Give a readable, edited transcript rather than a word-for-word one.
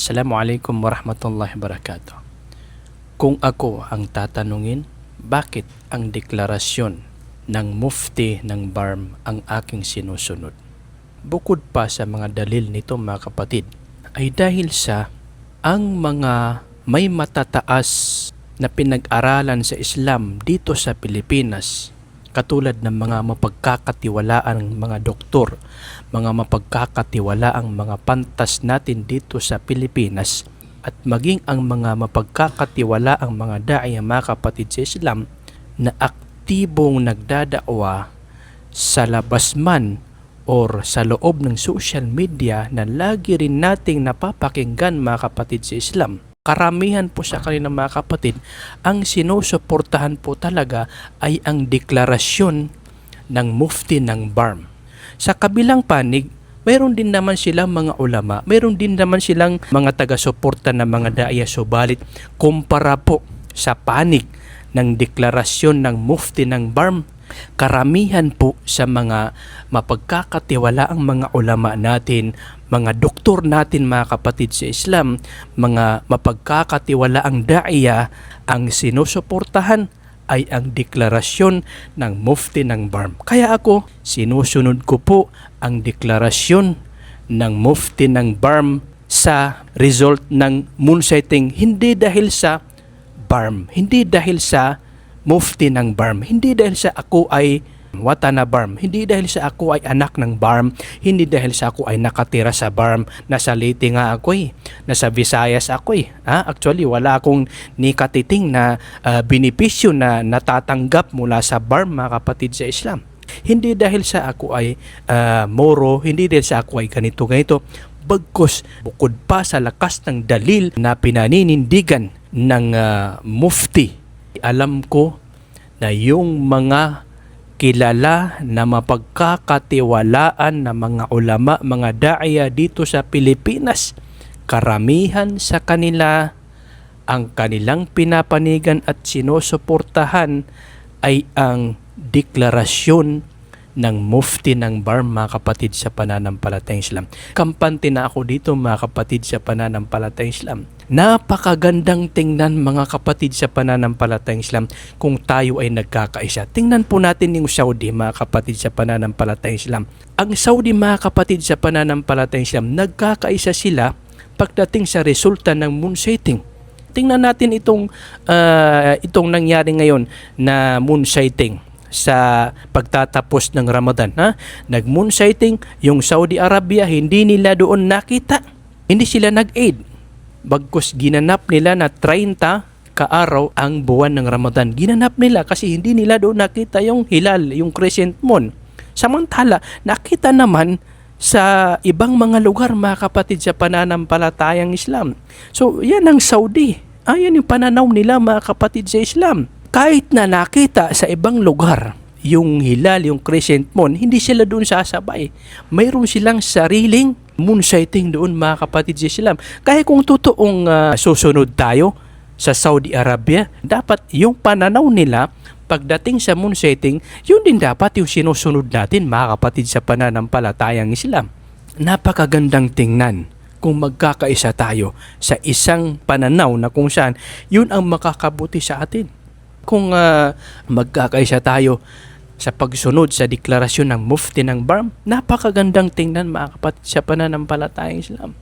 Assalamualaikum warahmatullahi wabarakatuh. Kung ako ang tatanungin, bakit ang deklarasyon ng mufti ng BARM ang aking sinusunod? Bukod pa sa mga dalil nito mga kapatid, ay dahil sa ang mga may matataas na pinag-aralan sa Islam dito sa Pilipinas, katulad ng mga mapagkakatiwalaang mga doktor, mga mapagkakatiwalaang mga pantas natin dito sa Pilipinas, at maging ang mga mapagkakatiwalaang mga da'i mga kapatid sa Islam na aktibong nagdadakwa sa labas man or sa loob ng social media na lagi rin nating napapakinggan mga kapatid sa Islam. Karamihan po sa kanilang mga kapatid, ang sinusuportahan po talaga ay ang deklarasyon ng mufti ng BARM. Sa kabilang panig, mayroon din naman silang mga ulama, mayroon din naman silang mga taga-suporta ng mga daya, subalit kumpara po sa panig ng deklarasyon ng mufti ng BARM, karamihan po sa mga mapagkakatiwalaang mga ulama natin, mga doktor natin mga kapatid sa Islam, mga mapagkakatiwalaang da'iya, ang sinusuportahan ay ang deklarasyon ng mufti ng BARM. Kaya ako, sinusunod ko po ang deklarasyon ng mufti ng BARM sa result ng moon sighting, hindi dahil sa BARM, hindi dahil sa mufti ng BARM, hindi dahil sa ako ay watana BARM, hindi dahil sa ako ay anak ng BARM, hindi dahil sa ako ay nakatira sa BARM, nasa Leyte nga ako nasa Visayas ako Actually, wala akong nikatiting na benepisyo na natatanggap mula sa BARM mga kapatid sa Islam. Hindi dahil sa ako ay Moro, hindi dahil sa ako ay ganito. Bagkus, bukod pa sa lakas ng dalil na pinaninindigan ng mufti, alam ko na yung mga kilala na mapagkakatiwalaan na mga ulama, mga da'iya dito sa Pilipinas, karamihan sa kanila, ang kanilang pinapanigan at sinusuportahan ay ang deklarasyon ng mufti ng BARM mga kapatid sa pananampalatayang Islam. Kampante na ako dito mga kapatid sa pananampalatayang Islam. Napakagandang tingnan mga kapatid sa pananampalatayang Islam kung tayo ay nagkakaisa. Tingnan po natin yung Saudi mga kapatid sa pananampalatayang Islam. Ang Saudi mga kapatid sa pananampalatayang Islam, nagkakaisa sila pagdating sa resulta ng moon sighting. Tingnan natin itong nangyari ngayon na moon sighting sa pagtatapos ng Ramadan. Nag-moon sighting yung Saudi Arabia, hindi nila doon nakita. Hindi sila nag-aid. Bagkus ginanap nila na 30 kaaraw ang buwan ng Ramadan. Ginanap nila kasi hindi nila doon nakita yung hilal, yung crescent moon. Samantala, nakita naman sa ibang mga lugar mga kapatid sa pananampalatayang Islam. So, yan ang Saudi. Yan yung pananaw nila mga kapatid sa Islam. Kahit na nakita sa ibang lugar yung hilal, yung crescent moon, hindi sila doon sasabay. Mayroon silang sariling moon sighting doon mga kapatid sa Islam. Kaya kung totoong susunod tayo sa Saudi Arabia, dapat yung pananaw nila pagdating sa moon sighting, yun din dapat yung sinusunod natin mga kapatid sa pananampalatayang Islam. Napakagandang tingnan kung magkakaisa tayo sa isang pananaw na kung saan yun ang makakabuti sa atin. Kung magkakaisa tayo sa pagsunod sa deklarasyon ng mufti ng BARM, napakagandang tingnan mga kapatid sa pananampalatayang Islam.